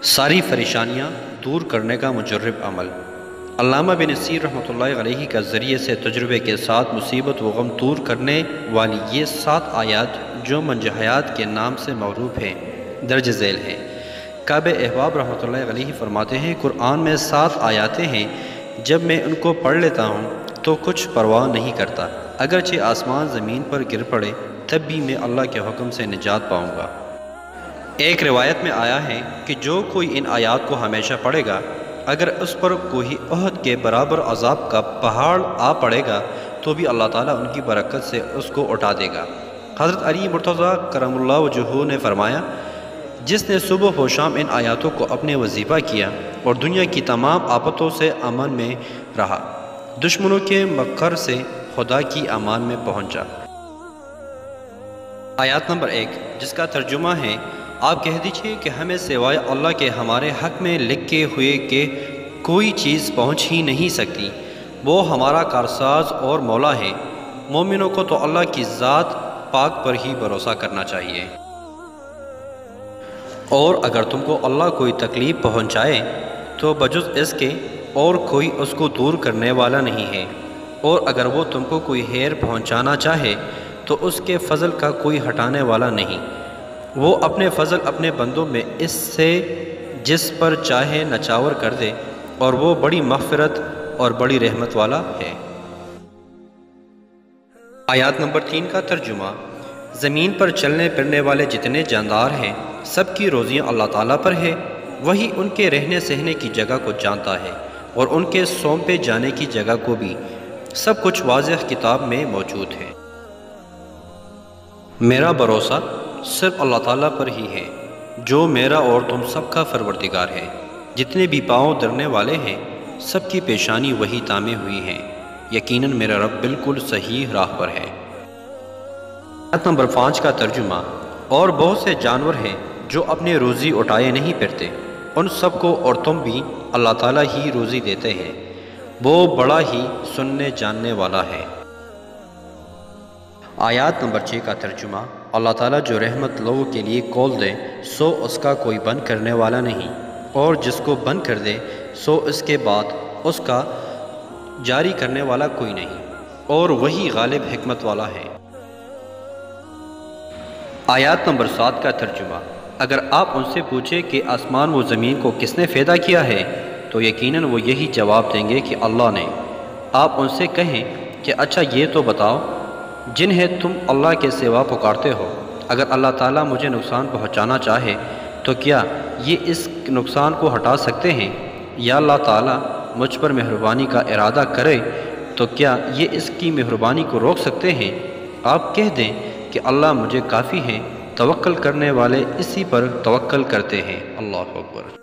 ساری پریشانیاں دور کرنے کا مجرب عمل۔ علامہ بن نصیر رحمۃ اللہ علیہ کا ذریعے سے تجربے کے ساتھ مصیبت و غم دور کرنے والی یہ 7 آیات جو منج حیات کے نام سے معروف ہیں درج ذیل ہیں۔ کعب احباب رحمۃ اللہ علیہ فرماتے ہیں قرآن میں 7 آیاتیں ہیں، جب میں ان کو پڑھ لیتا ہوں تو کچھ پرواہ نہیں کرتا، اگرچہ آسمان زمین پر گر پڑے تب بھی میں اللہ کے حکم سے نجات پاؤں گا۔ ایک روایت میں آیا ہے کہ جو کوئی ان آیات کو ہمیشہ پڑھے گا، اگر اس پر کوئی احد کے برابر عذاب کا پہاڑ آ پڑے گا تو بھی اللہ تعالیٰ ان کی برکت سے اس کو اٹھا دے گا۔ حضرت علی مرتضیٰ کرم اللہ وجہہ نے فرمایا، جس نے صبح و شام ان آیاتوں کو اپنے وظیفہ کیا اور دنیا کی تمام آفتوں سے امن میں رہا، دشمنوں کے مکر سے خدا کی امان میں پہنچا۔ آیات نمبر 1، جس کا ترجمہ ہے، آپ کہہ دیجئے کہ ہمیں سوائے اللہ کے ہمارے حق میں لکھے ہوئے کہ کوئی چیز پہنچ ہی نہیں سکتی، وہ ہمارا کارساز اور مولا ہے۔ مومنوں کو تو اللہ کی ذات پاک پر ہی بھروسہ کرنا چاہیے، اور اگر تم کو اللہ کوئی تکلیف پہنچائے تو بجز اس کے اور کوئی اس کو دور کرنے والا نہیں ہے، اور اگر وہ تم کو کوئی خیر پہنچانا چاہے تو اس کے فضل کا کوئی ہٹانے والا نہیں۔ وہ اپنے فضل اپنے بندوں میں اس سے جس پر چاہے نچاور کر دے، اور وہ بڑی مغفرت اور بڑی رحمت والا ہے۔ آیات نمبر 3 کا ترجمہ، زمین پر چلنے پھرنے والے جتنے جاندار ہیں سب کی روزیاں اللہ تعالیٰ پر ہے، وہی ان کے رہنے سہنے کی جگہ کو جانتا ہے اور ان کے سونپے جانے کی جگہ کو بھی، سب کچھ واضح کتاب میں موجود ہے۔ میرا بھروسہ صرف اللہ تعالیٰ پر ہی ہے جو میرا اور تم سب کا پروردگار ہے۔ جتنے بھی پاؤں درنے والے ہیں سب کی پیشانی وہی تامے ہوئی ہیں، یقیناً میرا رب بالکل صحیح راہ پر ہے۔ آیت نمبر 5 کا ترجمہ، اور بہت سے جانور ہیں جو اپنے روزی اٹھائے نہیں پھرتے، ان سب کو اور تم بھی اللہ تعالیٰ ہی روزی دیتے ہیں، وہ بڑا ہی سننے جاننے والا ہے۔ آیات نمبر 6 کا ترجمہ، اللہ تعالیٰ جو رحمت لوگوں کے لیے کھول دے سو اس کا کوئی بند کرنے والا نہیں، اور جس کو بند کر دے سو اس کے بعد اس کا جاری کرنے والا کوئی نہیں، اور وہی غالب حکمت والا ہے۔ آیات نمبر 7 کا ترجمہ، اگر آپ ان سے پوچھیں کہ آسمان و زمین کو کس نے پیدا کیا ہے تو یقیناً وہ یہی جواب دیں گے کہ اللہ نے۔ آپ ان سے کہیں کہ اچھا یہ تو بتاؤ، جنہیں تم اللہ کے سوا پکارتے ہو، اگر اللہ تعالیٰ مجھے نقصان پہنچانا چاہے تو کیا یہ اس نقصان کو ہٹا سکتے ہیں؟ یا اللہ تعالیٰ مجھ پر مہربانی کا ارادہ کرے تو کیا یہ اس کی مہربانی کو روک سکتے ہیں؟ آپ کہہ دیں کہ اللہ مجھے کافی ہے، توکل کرنے والے اسی پر توکل کرتے ہیں۔ اللہ اکبر۔